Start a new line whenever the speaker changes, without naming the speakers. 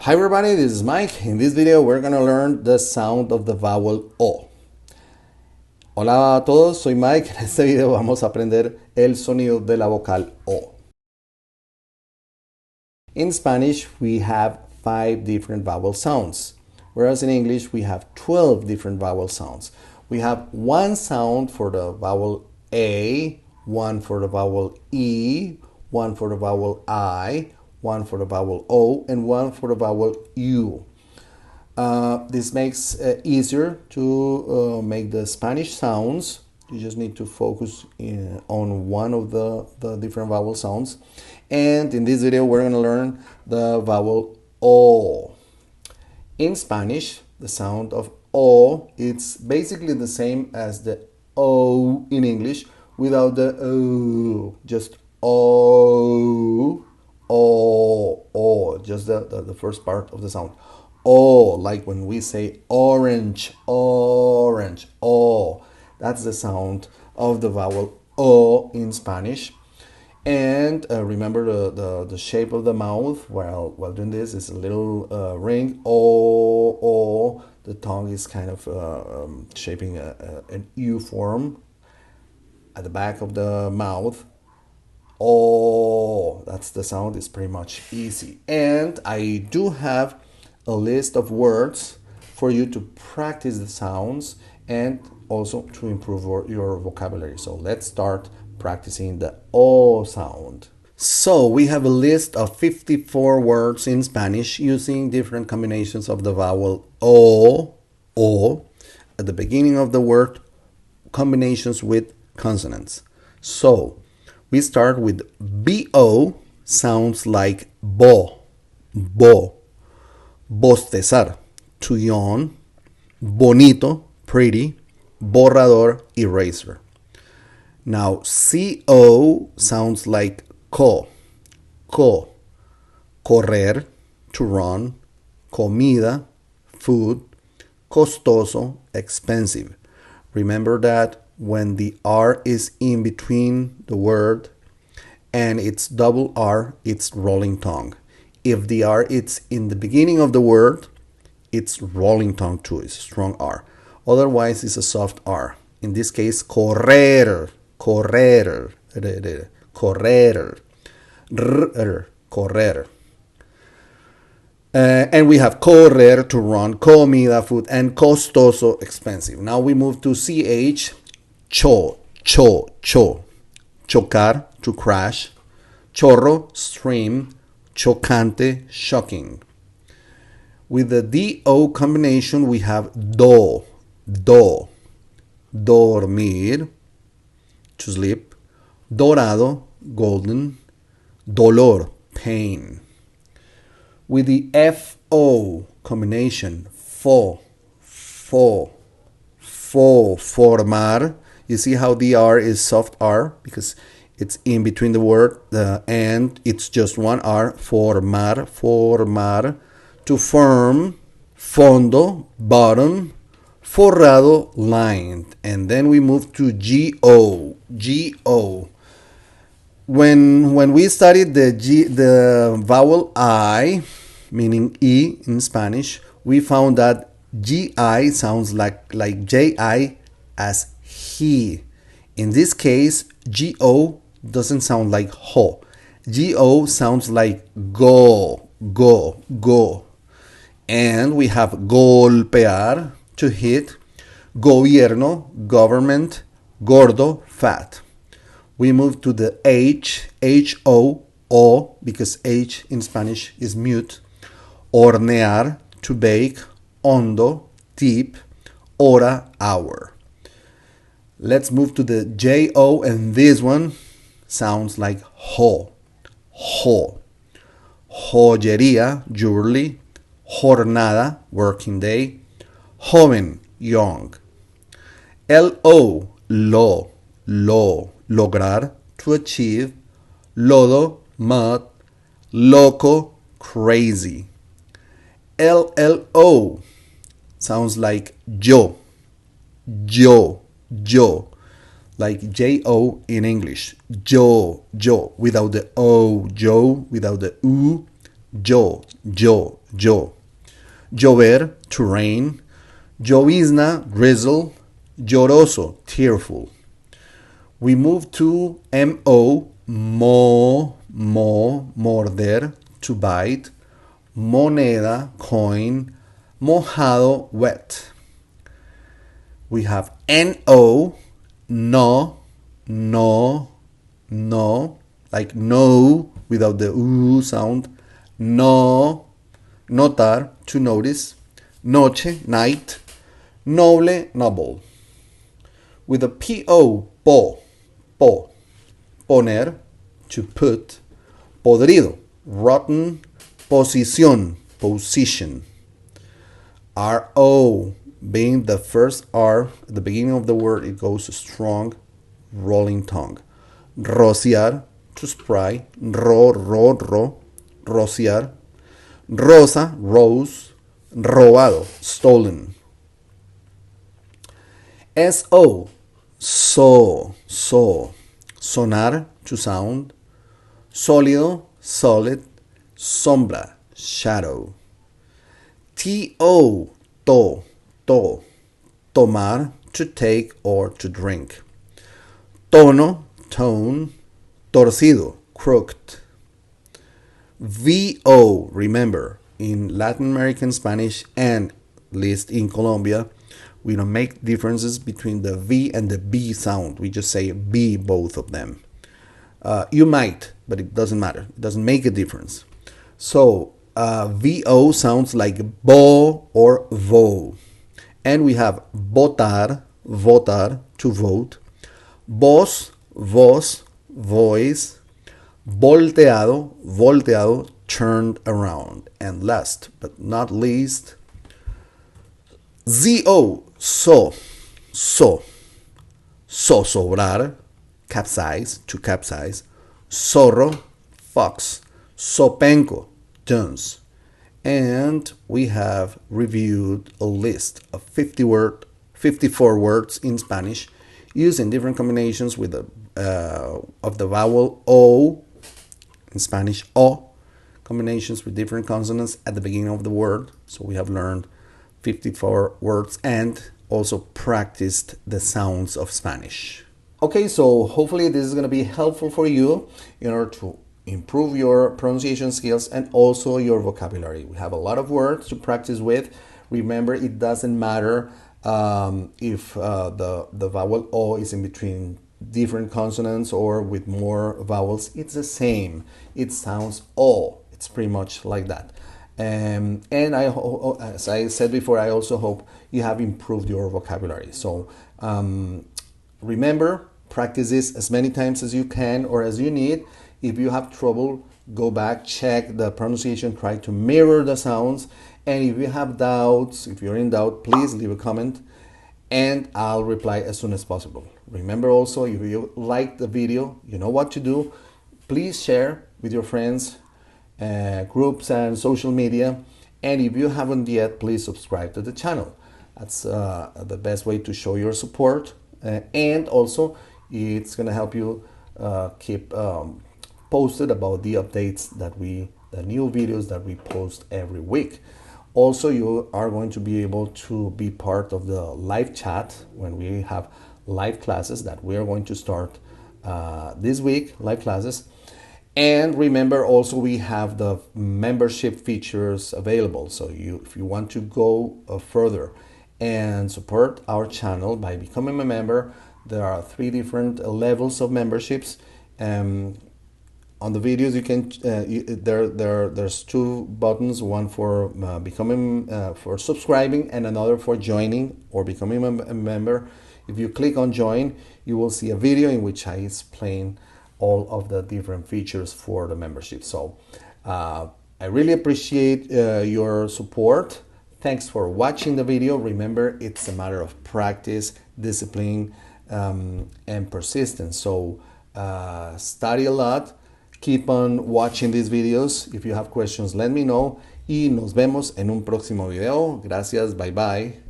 Hi everybody, this is Mike. In this video we're going to learn the sound of the vowel O. Hola a todos, soy Mike. En este video vamos a aprender el sonido de la vocal O. In Spanish we have 5 different vowel sounds, whereas in English we have 12 different vowel sounds. We have one sound for the vowel A, one for the vowel E, one for the vowel I, one for the vowel O, and one for the vowel U. This makes it easier to make the Spanish sounds. You just need to focus on one of the different vowel sounds. And in this video, we're going to learn the vowel O. In Spanish, the sound of O, it's basically the same as the O in English without the O, just O, just the first part of the sound. O, like when we say orange, orange, O. That's the sound of the vowel O in Spanish. And remember the shape of the mouth while doing this is a little ring, O. The tongue is kind of shaping an U form at the back of the mouth. Oh, that's the sound. It's pretty much easy. And I do have a list of words for you to practice the sounds and also to improve your vocabulary. So let's start practicing the O sound. So we have a list of 54 words in Spanish using different combinations of the vowel O, at the beginning of the word, combinations with consonants. So we start with B-O, sounds like bo, bostezar, to yawn, bonito, pretty, borrador, eraser. Now C-O sounds like correr, to run, comida, food, costoso, expensive. Remember that when the R is in between the word and it's double R, it's rolling tongue. If the R is in the beginning of the word, it's rolling tongue too. It's a strong R. Otherwise, it's a soft R. In this case, correr. Correr. And we have correr, to run, comida, food, and costoso, expensive. Now we move to CH, chocar, to crash, chorro, stream, chocante, shocking. With the DO combination, we have dormir, to sleep, dorado, golden, dolor, pain. With the FO combination, formar. You see how the R is soft R because it's in between the word and it's just one R. Formar. To firm, fondo, bottom, forrado, lined. And then we move to GO. When we studied the vowel I, meaning E in Spanish, we found that GI sounds like JI as he. In this case, GO doesn't sound like ho. GO sounds like go. And we have golpear, to hit, gobierno, government, gordo, fat. We move to the HO, because H in Spanish is mute, hornear, to bake, hondo, deep, hora, hour. Let's move to the JO, and this one sounds like ho. Joyería, jewelry, jornada, working day, joven, young. LO, lograr, to achieve, lodo, mud, loco, crazy. LLO sounds like yo, like J-O in English. Yo, without the O, Joe, without the U, yo. Llover, to rain. Llovizna, drizzle. Lloroso, tearful. We move to morder, to bite. Moneda, coin. Mojado, wet. We have no, like no without the oo sound. No, notar, to notice. Noche, night. Noble, noble. With a poner, to put. Podrido, rotten. Posición, position. Ro, being the first R at the beginning of the word, it goes strong, rolling tongue. Rociar, to spray. Rociar. Rosa, rose. Robado, stolen. Sonar, to sound. Sólido, solid. Sombra, shadow. Tomar, to take or to drink. Tono, tone. Torcido, crooked. Remember, in Latin American Spanish and at least in Colombia, we don't make differences between the V and the B sound. We just say B, both of them. You might, but it doesn't matter. It doesn't make a difference. So VO sounds like bo or vo. And we have votar, to vote. Voz, voice. Volteado, turned around. And last but not least, sobrar, capsize, to capsize. Zorro, fox. Sopenco, duns. And we have reviewed a list of 54 words in Spanish using different combinations with of the vowel O, in Spanish O, combinations with different consonants at the beginning of the word. So we have learned 54 words and also practiced the sounds of Spanish. Okay, so hopefully this is going to be helpful for you in order to improve your pronunciation skills and also your vocabulary. We have a lot of words to practice with. Remember, it doesn't matter if the vowel O is in between different consonants or with more vowels. It's the same. It sounds O. It's pretty much like that. And as I said before, I also hope you have improved your vocabulary. So remember, practice this as many times as you can or as you need. If you have trouble, go back, check the pronunciation, try to mirror the sounds. And if you have doubts, if you're in doubt, please leave a comment and I'll reply as soon as possible. Remember also, if you like the video, you know what to do. Please share with your friends, groups and social media. And if you haven't yet, please subscribe to the channel. That's the best way to show your support. And also, it's going to help you keep posted about the updates the new videos that we post every week. Also, you are going to be able to be part of the live chat when we have live classes that we are going to start this week, live classes. And remember also, we have the membership features available. So if you want to go further and support our channel by becoming a member, there are 3 different levels of memberships. On the videos, you can there's 2 buttons, one for becoming for subscribing and another for joining or becoming a member. If you click on join, you will see a video in which I explain all of the different features for the membership. So I really appreciate your support. Thanks for watching the video. Remember, it's a matter of practice, discipline, and persistence. So study a lot. Keep on watching these videos. If you have questions, let me know. Y nos vemos en un próximo video. Gracias. Bye bye.